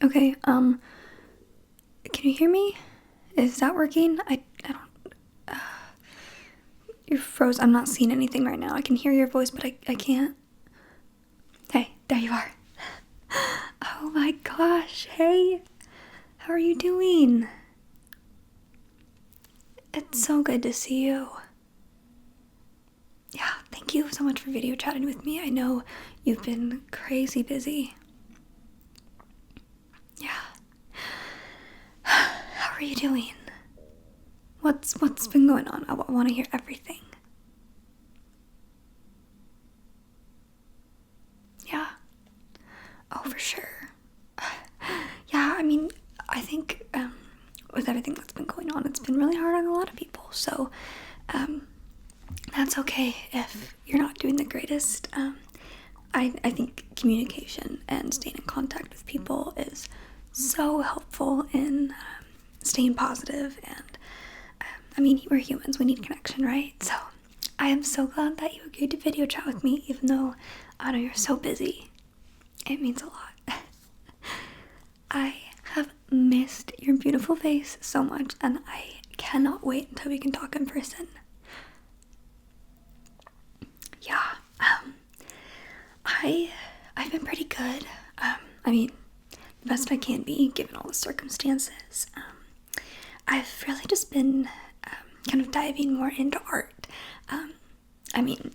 Okay, can you hear me? Is that working? I don't, you're froze. I'm not seeing anything right now. I can hear your voice, but I can't. Hey, there you are. Oh my gosh, hey. How are you doing? It's so good to see you. Yeah, thank you so much for video chatting with me. I know you've been crazy busy. Yeah. How are you doing? What's been going on? I want to hear everything. Yeah. Oh, for sure. Yeah, I mean, I think with everything that's been going on, it's been really hard on a lot of people. So, that's okay if you're not doing the greatest. I think communication and staying in contact with people is so helpful in staying positive. And I mean, we're humans, we need connection, right? So I am so glad that you agreed to video chat with me, even though I know you're so busy. It means a lot. I have missed your beautiful face so much, and I cannot wait until we can talk in person. Yeah, I've been pretty good. I mean, the best I can be given all the circumstances. I've really just been kind of diving more into art. I mean,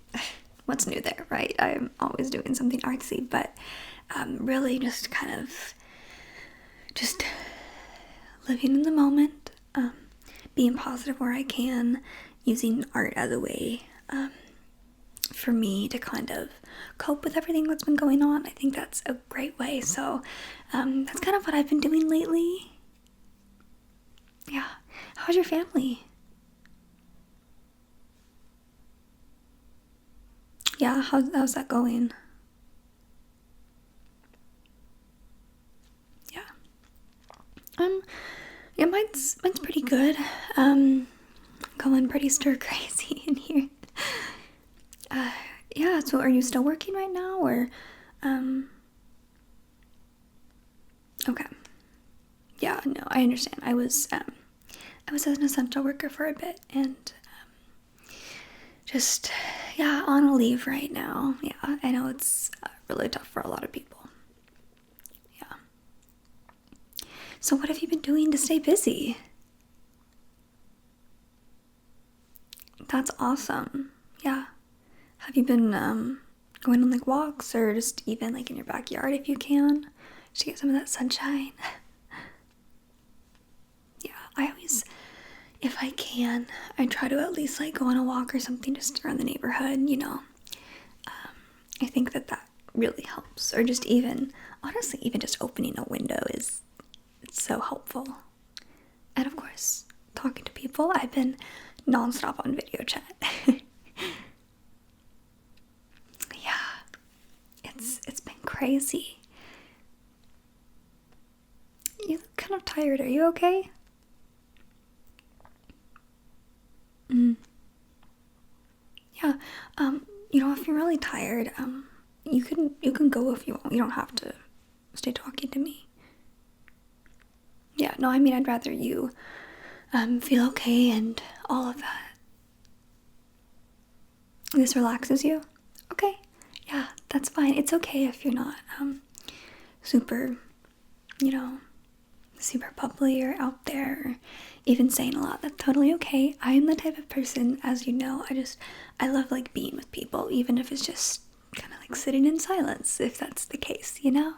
what's new there, right? I'm always doing something artsy, but really just kind of just living in the moment, being positive where I can, using art as a way for me to kind of cope with everything that's been going on. I think that's a great way. So that's kind of what I've been doing lately. Yeah. How's your family? Yeah, how's that going? Yeah. Yeah, mine's pretty good. Going pretty stir crazy in here. Yeah, so are you still working right now, or okay. Yeah, no, I understand. I was an essential worker for a bit, and just, yeah, on a leave right now. Yeah, I know it's really tough for a lot of people. Yeah. So what have you been doing to stay busy? That's awesome. Yeah. Have you been going on like walks, or just even like in your backyard if you can, to get some of that sunshine? Yeah, I always, if I can, I try to at least like go on a walk or something just around the neighborhood, you know. I think that really helps. Or just even, honestly, even just opening a window is so helpful. And of course, talking to people. I've been nonstop on video chat. Yeah, it's been crazy. You look kind of tired. Are you okay? Yeah. You know, if you're really tired, you can go if you want. You don't have to stay talking to me. Yeah, no, I mean, I'd rather you feel okay and all of that. This relaxes you? Okay. Yeah, that's fine. It's okay if you're not super, you know, super bubbly or out there or even saying a lot. That's totally okay. I am the type of person, as you know, I love like being with people, even if it's just kind of like sitting in silence, if that's the case, you know?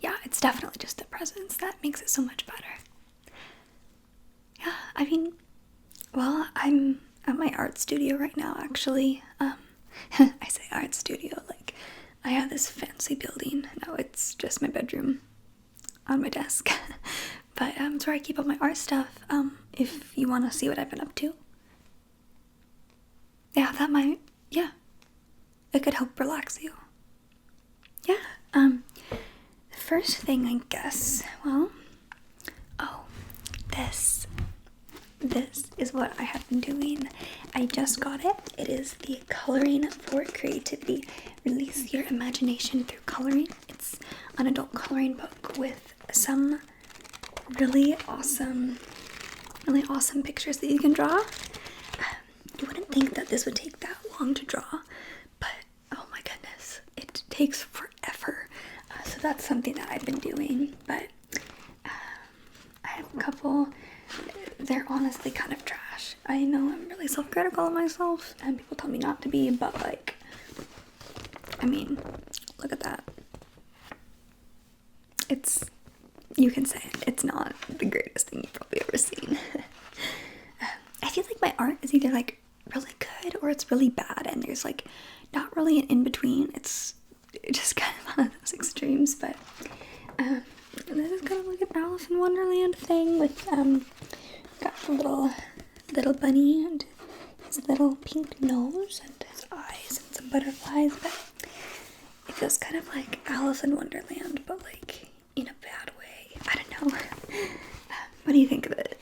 Yeah, it's definitely just the presence that makes it so much better. Yeah, I mean, well, I'm at my art studio right now, actually. I say art studio like I have this fancy building. No, it's just my bedroom on my desk. But it's where I keep all my art stuff. If you want to see what I've been up to. Yeah, yeah. It could help relax you. Yeah, the first thing, I guess, well, oh, this is what I have been doing. I just got it. It is the Coloring for Creativity. Release your imagination through coloring. It's It's an adult coloring book with some really awesome pictures that you can draw. You wouldn't think that this would take that long to draw, but oh my goodness, it takes forever. So that's something that I've been doing, but I have a couple. They're honestly kind of trash. I know I'm really self-critical of myself, and people tell me not to be, but like, I mean, look at that. You can say it's not the greatest thing you've probably ever seen. I feel like my art is either like really good or it's really bad, and there's like not really an in-between. It's just kind of one of those extremes, but this is kind of like an Alice in Wonderland thing with got a little bunny and his little pink nose and his eyes and some butterflies, but it feels kind of like Alice in Wonderland, but like in a bad way. I don't know. What do you think of it?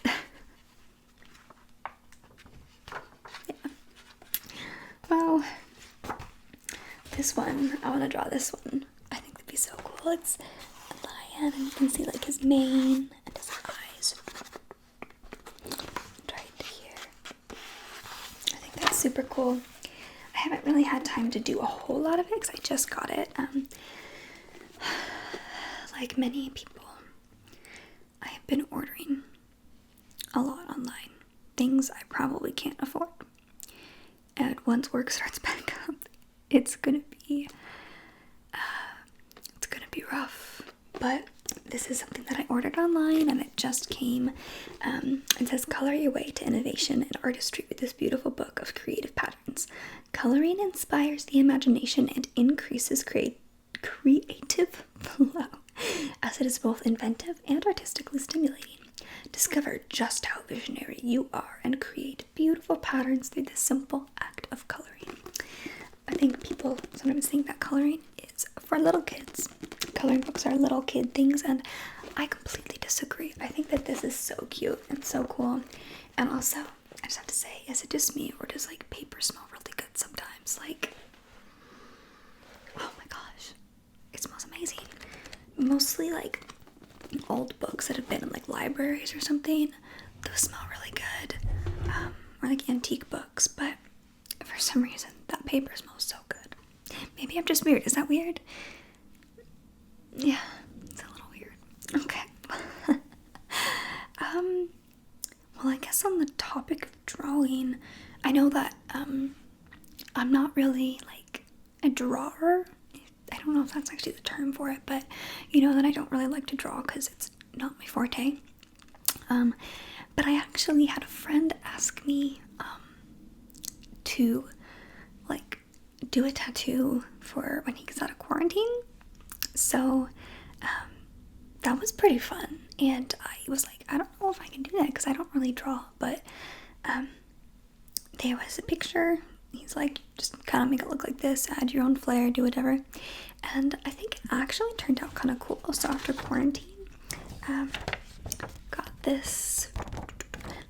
Yeah. Well, this one, I want to draw this one. I think that'd be so cool. It's a lion, and you can see like his mane and his eyes right here. I think that's super cool. I haven't really had time to do a whole lot of it because I just got it. Like many people, I have been ordering a lot online. Things I probably can't afford. And once work starts back up, it's gonna be rough. But this is something that I ordered online, and it just came. It says, "Color your way to innovation and artistry with this beautiful book of creative patterns. Coloring inspires the imagination and increases creative flow, as it is both inventive and artistically stimulating. Discover just how visionary you are and create beautiful patterns through the simple act of coloring." I think people sometimes think that coloring is for little kids. Coloring books are little kid things, and I completely disagree. I think that this is so cute and so cool. And also, I just have to say, is it just me, or does like paper smell really good sometimes? Like, oh my gosh, it smells amazing. Mostly like old books that have been in like libraries or something, those smell really good. Or like antique books, but for some reason that paper smells so good. Maybe I'm just weird. Is that weird? Yeah, it's a little weird. Okay. Well, I guess on the topic of drawing, I know that I'm not really like a drawer. I don't know if that's actually the term for it, but you know that I don't really like to draw because it's not my forte. But I actually had a friend ask me to like do a tattoo for when he gets out of quarantine. So that was pretty fun, and I was like, I don't know if I can do that because I don't really draw, but there was a picture. He's like, just kind of make it look like this, add your own flair, do whatever. And I think it actually turned out kind of cool. So after quarantine, got this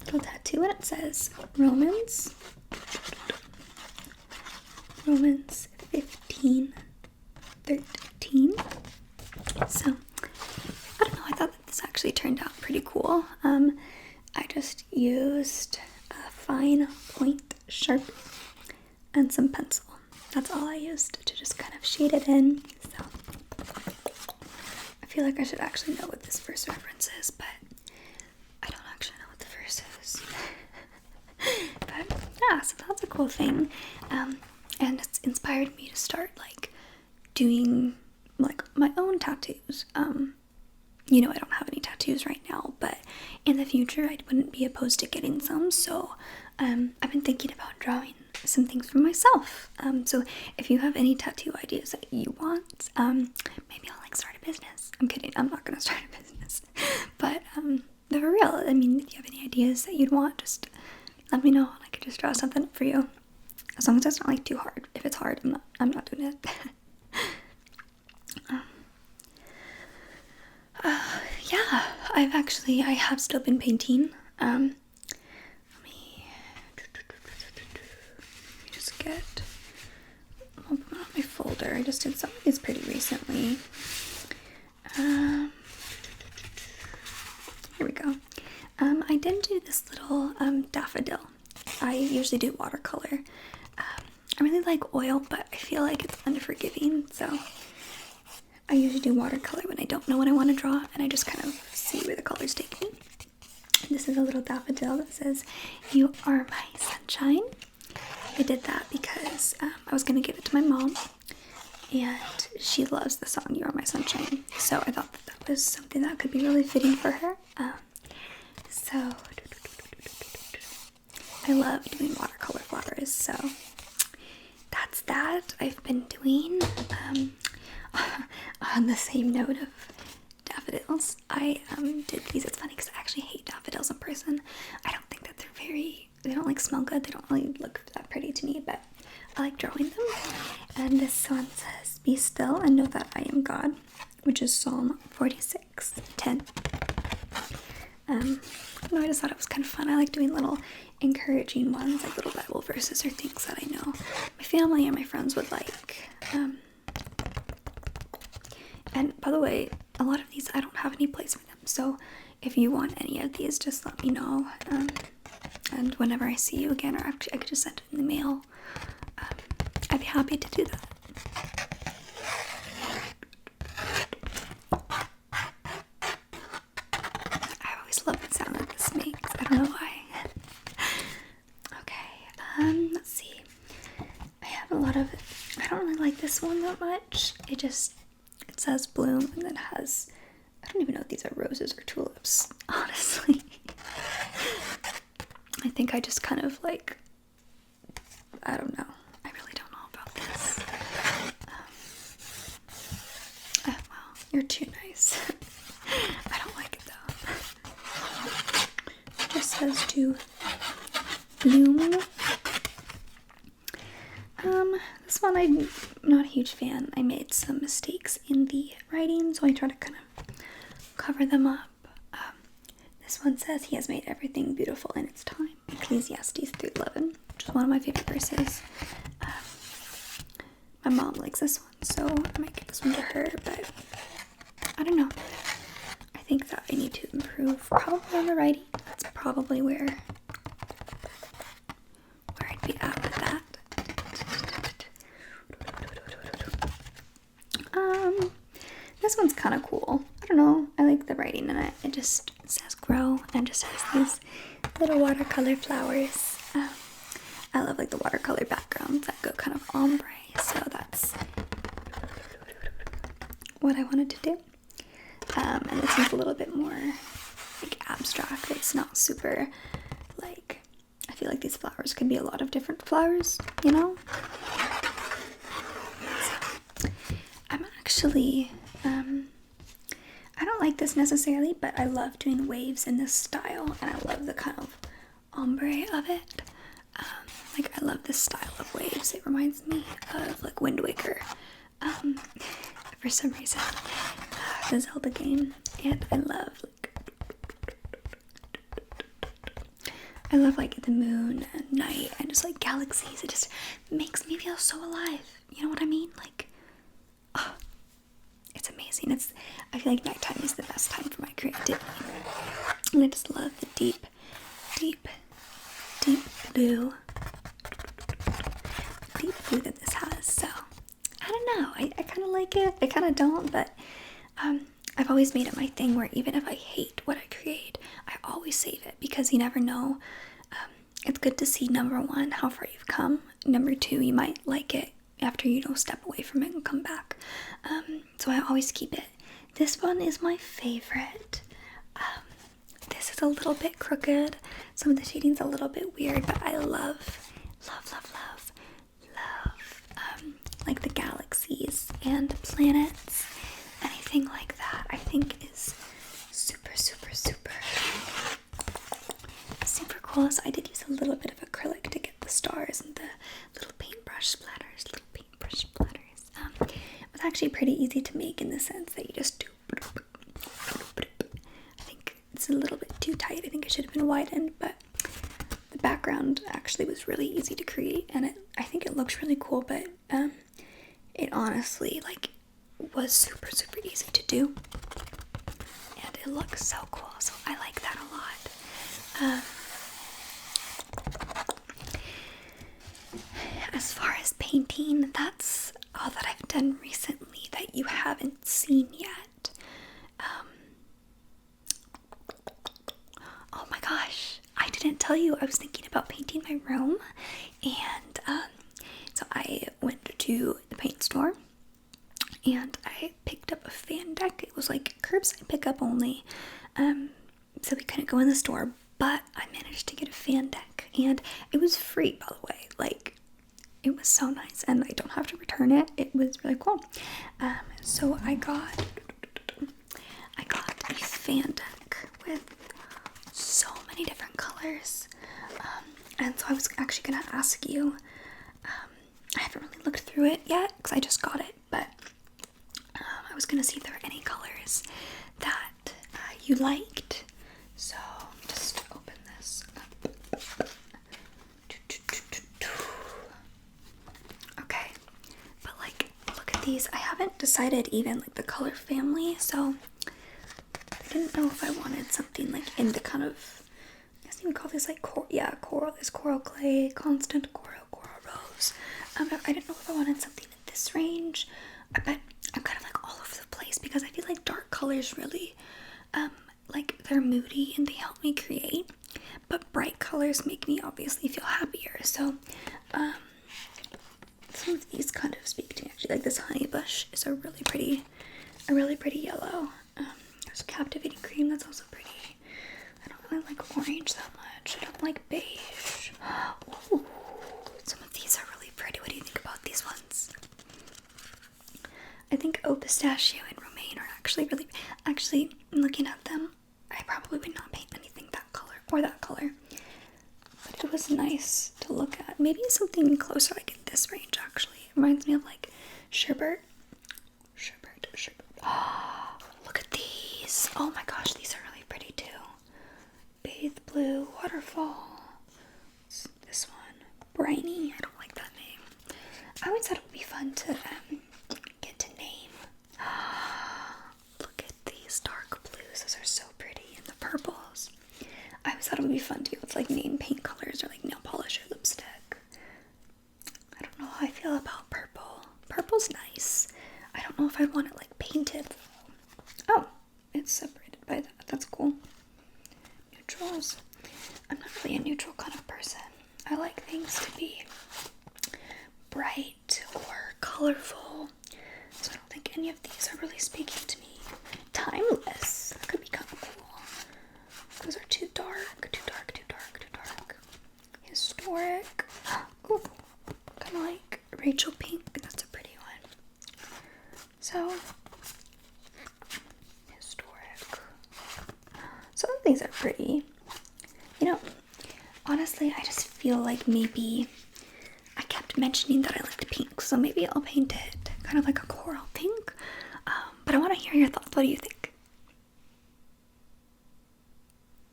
little tattoo, and it says Romans 15:13. So I don't know, I thought that this actually turned out pretty cool. I just used a fine point Sharpie and some pencil. That's all I used to just kind of shade it in. So I feel like I should actually know what this verse reference is, but I don't actually know what the verse is. But yeah, so that's a cool thing. And it's inspired me to start like doing like my own tattoos. You know, I don't have any tattoos right now, but in the future I wouldn't be opposed to getting some. So I've been thinking about drawing some things for myself. So if you have any tattoo ideas that you want, maybe I'll like start a business. I'm kidding, I'm not gonna start a business. But they're for real. I mean, if you have any ideas that you'd want, just let me know and I could just draw something for you. As long as it's not like too hard. If it's hard, I'm not doing it. Yeah, I have still been painting. Let me just open up my folder. I just did some of these pretty recently. here we go. I didn't do this little daffodil. I usually do watercolor. I really like oil, but I feel like it's unforgiving, so I usually do watercolor when I don't know what I want to draw, and I just kind of see where the colors take me. This is a little daffodil that says, "You are my sunshine." I did that because I was going to give it to my mom, and she loves the song "You Are My Sunshine," so I thought that was something that could be really fitting for her. So I love doing watercolor flowers, so that's that. I've been doing, on the same note of daffodils, I did these. It's funny because I actually hate daffodils in person. I don't think that they don't like smell good. They don't really look that pretty to me, but I like drawing them. And this one says, "Be still and know that I am God," which is Psalm 46:10. No, I just thought it was kind of fun. I like doing little encouraging ones, like little Bible verses or things that I know my family and my friends would like. And by the way, a lot of these I don't have any place for them, so if you want any of these, just let me know. And whenever I see you again, or actually I could just send it in the mail, I'd be happy to do that. I always love the sound that this makes. I don't know why. Okay, let's see. I have a lot of, I don't really like this one that much. It says bloom, and then has, I don't even know if these are roses or tulips, honestly. I think I just kind of like, I don't know. I really don't know about this. Well, you're too nice. I don't like it though. It just says to bloom. This one I'm not a huge fan. I made some mistakes in the writing, so I try to kind of cover them up. This one says, "He has made everything beautiful in its time." Ecclesiastes 3:11, which is one of my favorite verses. My mom likes this one, so I might give this one to her, but I don't know. I think that I need to improve probably on the writing. That's probably where I'd be at with that. This one's kind of cool. I don't know. I like the writing in it. It just says "grow" and just has these little watercolor flowers. I love like the watercolor backgrounds that go kind of ombre, so that's what I wanted to do. And this one's a little bit more like abstract. It's not super like, I feel like these flowers could be a lot of different flowers, you know? So, I'm actually, I don't like this necessarily, but I love doing waves in this style, and I love the kind of ombre of it. Like, I love this style of waves. It reminds me of like Wind Waker, for some reason, the Zelda game. And I love like the moon and night and just like galaxies. It just makes me feel so alive. You know what I mean? Like, oh, it's amazing. I feel like nighttime is the best time for my creativity. And I just love the deep, deep, deep blue. Deep blue that this has. So, I don't know. I kind of like it. I kind of don't, but I've always made it my thing where even if I hate what I create, I always save it, because you never know. It's good to see, number one, how far you've come. Number two, you might like it after you step away from it and come back. So I always keep it. This one is my favorite. This is a little bit crooked. Some of the shading's a little bit weird, but I love like the galaxies and planets. Anything like that, I think is super, super, super, super cool. So I did use a little bit of acrylic to get the stars and the little paintbrush splatters. It's actually pretty easy to make in the sense that you just do. I think it's a little bit too tight. I think it should have been widened, but the background actually was really easy to create, and I think it looks really cool, but it honestly was super, super easy to do, and it looks so cool, so I like As far as painting, that's all that I've done recently that you haven't seen yet. Oh my gosh, I didn't tell you I was thinking about painting my room, and so I went to the paint store and I picked up a fan deck. It was like curbside pickup only, so we couldn't go in the store, but I managed to get a fan deck, and it was free, by the way. Like, it was so nice, and I don't have to return it. It was really cool. So I got a fan deck with so many different colors, and so I was actually gonna ask you. I haven't really looked through it yet because I just got it, but I was gonna see if there were any colors that you liked. So let me just open this up. Okay, but like, look at these. I haven't decided even like the color family, so I didn't know if I wanted something like in the kind of, I guess you would call this like coral. There's coral clay, constant coral rose. I didn't know if I wanted something in this range, but I'm kind of like all over the place because I feel like dark colors really, like, they're moody and they help me create, but bright colors make me obviously feel happier. So some of these kind of speak to me, actually. Like this honey bush is a really pretty yellow. There's captivating cream, that's also pretty. I don't really like orange that much. I don't like beige. Ooh, some of these are really pretty. What do you think about these ones? I think Eau Pistachio and Romaine are actually looking at them, I probably would not paint anything that color or that color. But it was nice to look at. Maybe something closer, like in this range, actually. It reminds me of like sherbet. Oh, look at these. Oh my gosh, these are really pretty too. Bathe Blue, Waterfall. This one, Briny. I don't like that name. I always thought it would be fun to get to name. Look at these dark blues. Those are so pretty. And the purples. I always thought it would be fun to be able to like name paint colors or like nail polish or lipstick. I don't know how I feel about purple. Purple's nice. I don't know if I'd want it like painted though. Oh, it's separated by that. That's cool. Neutrals. I'm not really a neutral kind of person. I like things to be bright or colorful. So I don't think any of these are really speaking to me. Timeless. That could be kind of cool. Those are too dark. Historic. Ooh, kind of like Rachel Pink. That's a pretty one. So, historic. Some of these are pretty. You know, honestly, I just feel like maybe I kept mentioning that I liked pink, so maybe I'll paint it kind of like a coral pink. But I want to hear your thoughts. What do you think?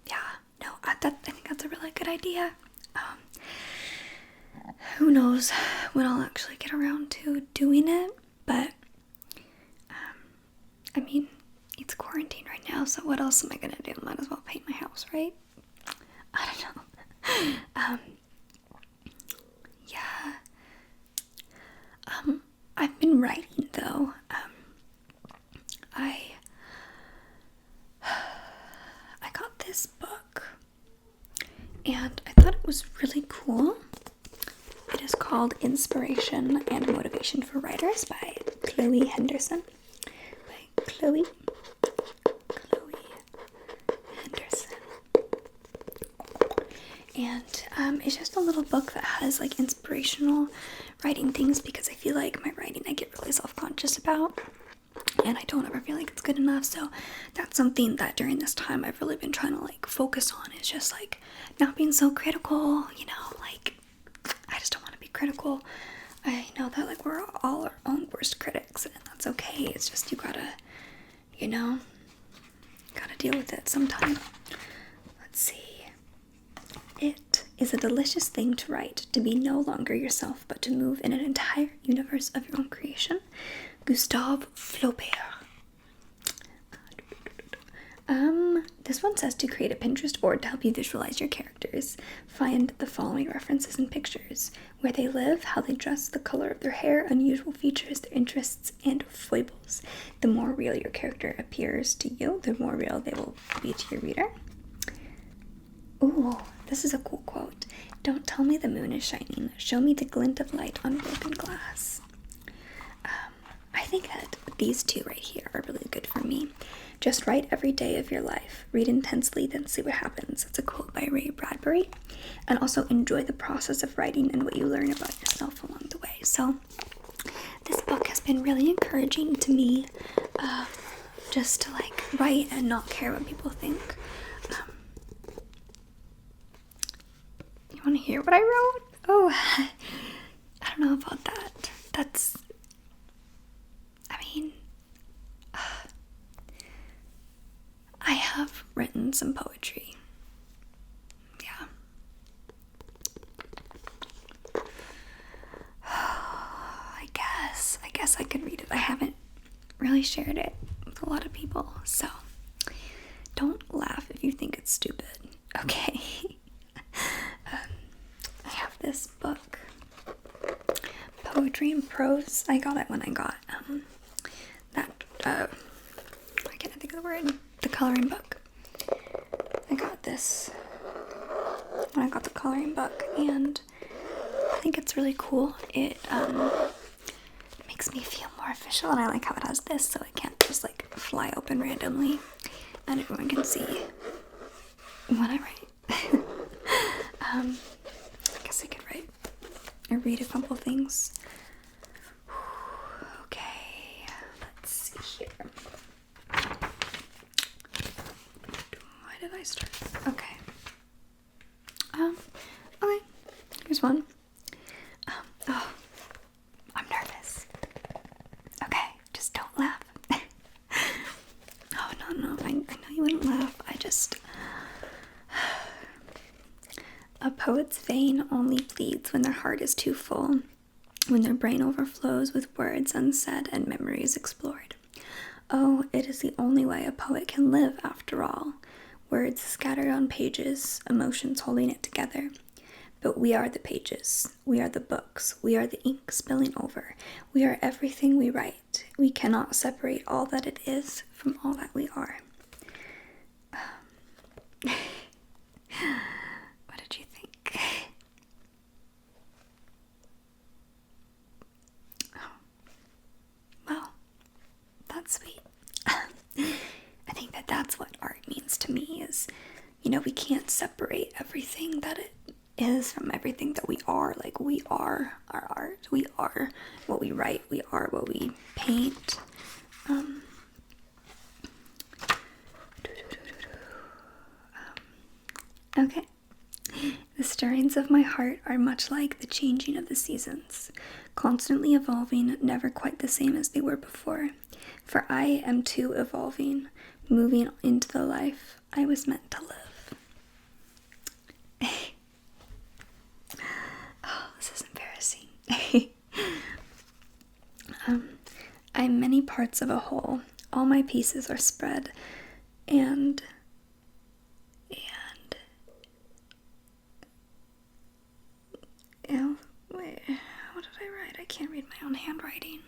Yeah, no, I think that's a really good idea. Who knows when I'll actually get around to doing it, but I mean, it's quarantine right now, so what else am I gonna do? Might as well paint my house, right? I don't know. Yeah. I've been writing though. I got this book and I thought it was really cool. It is called Inspiration and Motivation for Writers by Chloe Henderson. By Chloe Henderson. And it's just a little book that has like inspirational writing things, because I feel like my writing I get really self-conscious about, and I don't ever feel like it's good enough. So that's something that during this time I've really been trying to like focus on, is just like not being so critical, you know, like I just don't want to be critical. I know that like we're all our own worst critics, and that's okay. It's just you gotta deal with it sometime. Let's see. It is a delicious thing to write, to be no longer yourself, but to move in an entire universe of your own creation. Gustave Flaubert. This one says to create a Pinterest board to help you visualize your characters. Find the following references and pictures: where they live, how they dress, the color of their hair, unusual features, their interests, and foibles. The more real your character appears to you, the more real they will be to your reader. Ooh, this is a cool quote. Don't tell me the moon is shining. Show me the glint of light on broken glass. I think that these two right here are really good for me. Just write every day of your life. Read intensely, then see what happens. That's a quote by Ray Bradbury. And also enjoy the process of writing and what you learn about yourself along the way. So this book has been really encouraging to me, just to like write and not care what people think. You want to hear what I wrote? Oh, I don't know about that. I have written some poetry. Yeah. I guess I could read it. I haven't really shared it with a lot of people, so don't laugh if you think it's stupid. Okay. I have this book, Poetry and Prose. I got it when I got I can't think of the word. The coloring book. I got this when I got the coloring book, and I think it's really cool. It makes me feel more official, and I like how it has this, so it can't just like fly open randomly, and everyone can see what I write. I guess I could write or read a couple things. Okay, let's see here. Why did I start? Okay. Okay. Here's one. Oh, I'm nervous. Okay, just don't laugh. Oh, no, I know you wouldn't laugh. A poet's vein only bleeds when their heart is too full, when their brain overflows with words unsaid and memories explored. Oh, it is the only way a poet can live, after all. Words scattered on pages, emotions holding it together. But we are the pages, we are the books, we are the ink spilling over. We are everything we write. We cannot separate all that it is from all that we are. What did you think? Oh. Well, that's sweet. I think that's what art means to me is, we can't separate everything that it is from everything that we are. Like, we are our art. We are what we write. We are what we paint. Okay. The stirrings of my heart are much like the changing of the seasons, constantly evolving, never quite the same as they were before. For I am too evolving, moving into the life I was meant to live. Oh, this is embarrassing. I'm many parts of a whole. All my pieces are spread, and wait, what did I write? I can't read my own handwriting.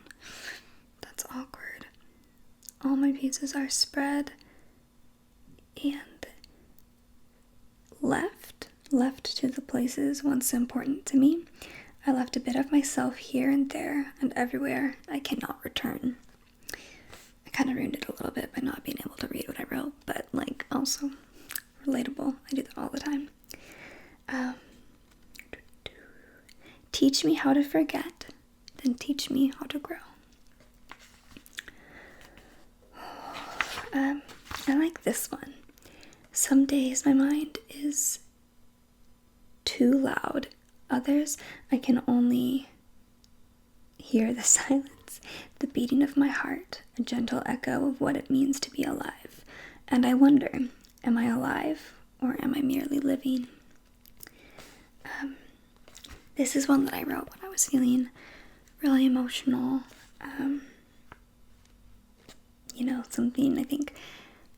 That's awkward. All my pieces are spread and left to the places once important to me. I left a bit of myself here and there and everywhere I cannot return. I kind of ruined it a little bit by not being able to read what I wrote, but also relatable. I do that all the time. Teach me how to forget, then teach me how to grow. I like this one. Some days my mind is too loud. Others, I can only hear the silence, the beating of my heart, a gentle echo of what it means to be alive. And I wonder, am I alive or am I merely living? This is one that I wrote when I was feeling really emotional. Something I think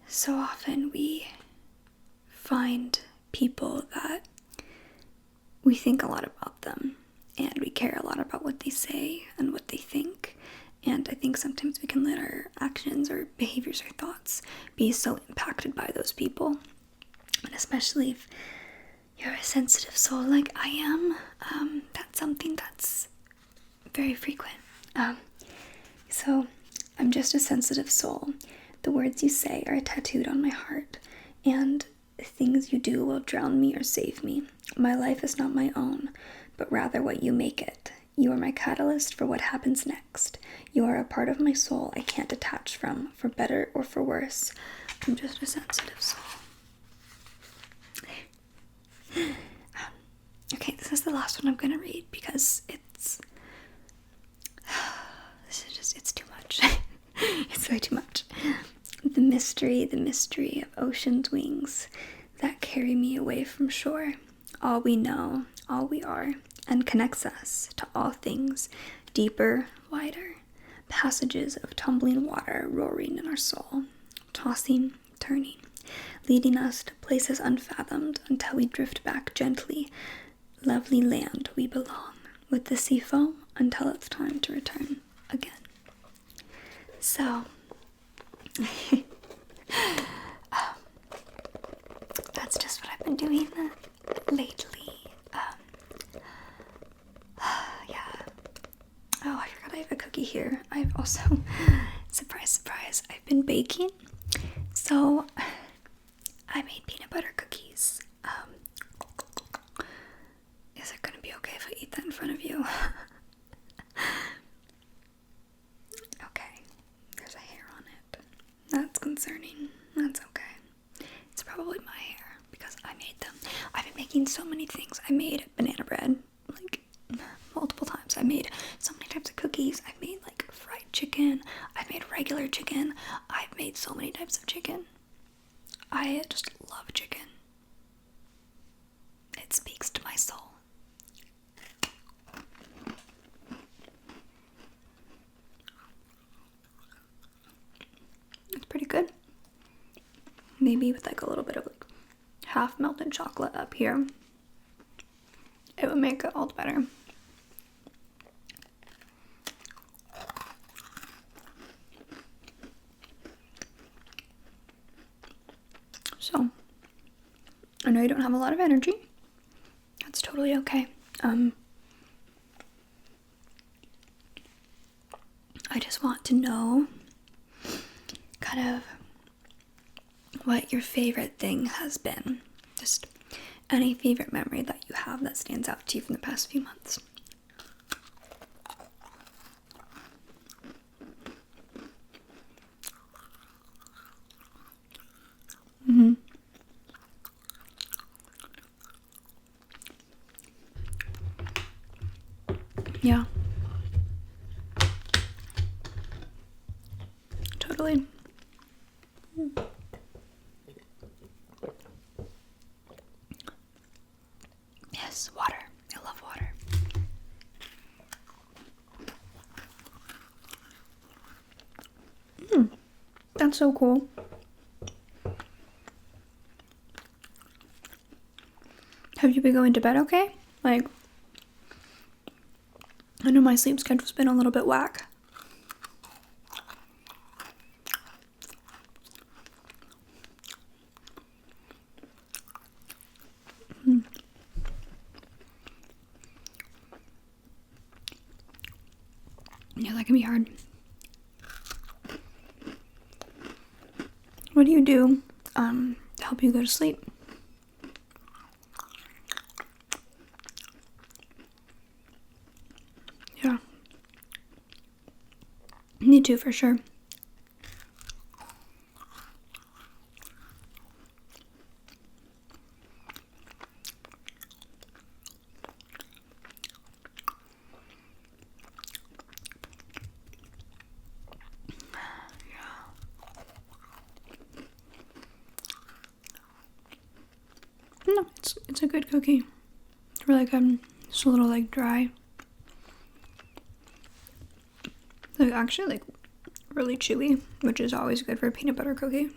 so often we find people that we think a lot about them and we care a lot about what they say and what they think. And I think sometimes we can let our actions or behaviors or thoughts be so impacted by those people. And especially if you're a sensitive soul like I am, that's something that's very frequent. So I'm just a sensitive soul. The words you say are tattooed on my heart, and things you do will drown me or save me. My life is not my own, but rather what you make it. You are my catalyst for what happens next. You are a part of my soul I can't detach from, for better or for worse. I'm just a sensitive soul. Okay, this is the last one I'm gonna read because it's too much. It's way too much. The mystery of ocean's wings that carry me away from shore. All we know, all we are, and connects us to all things deeper, wider. Passages of tumbling water roaring in our soul, tossing, turning, leading us to places unfathomed until we drift back gently. Lovely land we belong, with the sea foam until it's time to return again. So, that's just what I've been doing lately. Yeah. Oh, I forgot I have a cookie here. I've also, surprise, I've been baking. So, I made peanut butter cookies. Is it gonna be okay if I eat that in front of you? Okay, there's a hair on it. That's concerning. That's okay. It's probably my hair because I made them. I've been making so many things. I made banana bread, like, multiple times. I made so many types of cookies. I've made, like, fried chicken. I've made regular chicken. I've made so many types of chicken. I just love chicken. It speaks to my soul. It's pretty good. Maybe with like a little bit of like half melted chocolate up here, it would make it all the better. So, I know you don't have a lot of energy. That's totally okay. I just want to know kind of what your favorite thing has been. Just any favorite memory that you have that stands out to you from the past few months. Yeah. Totally. Yes, water. I love water. That's so cool. Have you been going to bed okay? Like, I know my sleep schedule's been a little bit whack. Yeah, that can be hard. What do you do to help you go to sleep? Yeah. Me too, for sure. No, it's a good cookie. It's really good. It's a little like dry. Like actually like really chewy, which is always good for a peanut butter cookie.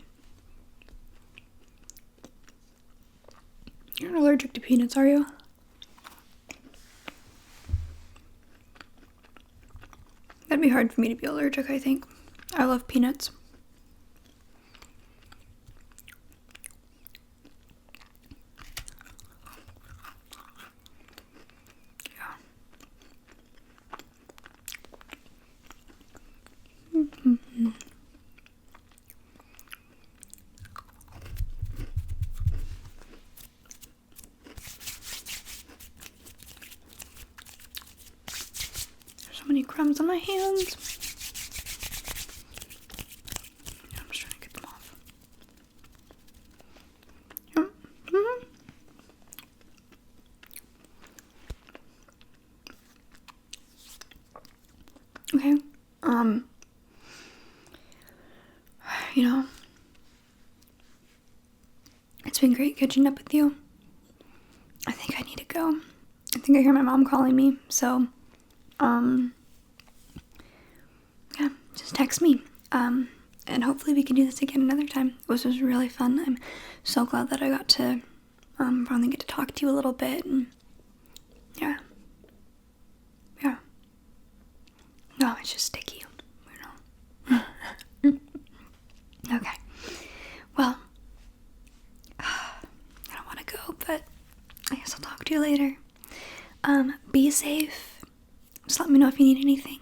You're not allergic to peanuts, are you? That'd be hard for me to be allergic, I think. I love peanuts. Yeah. Mm-hmm. So many crumbs on my hands. I'm just trying to get them off. Mm-hmm. Okay. You know, it's been great catching up with you. I think I need to go. I think I hear my mom calling me, so yeah, just text me. And hopefully we can do this again another time. This was really fun. I'm so glad that I got to finally get to talk to you a little bit, and yeah. No, it's just sticky, you know. Okay. Well, I don't want to go, but I guess I'll talk to you later. Be safe. Just let me know if you need anything.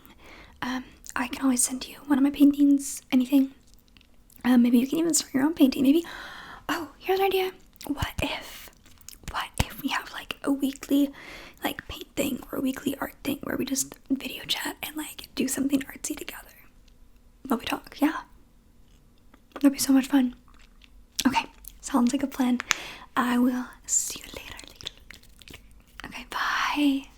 I can always send you one of my paintings, anything. Maybe you can even start your own painting. Maybe, oh, here's an idea. What if we have like a weekly like paint thing or a weekly art thing where we just video chat and like do something artsy together while we talk? Yeah. That'd be so much fun. Okay, sounds like a plan. I will see you later. Okay, bye.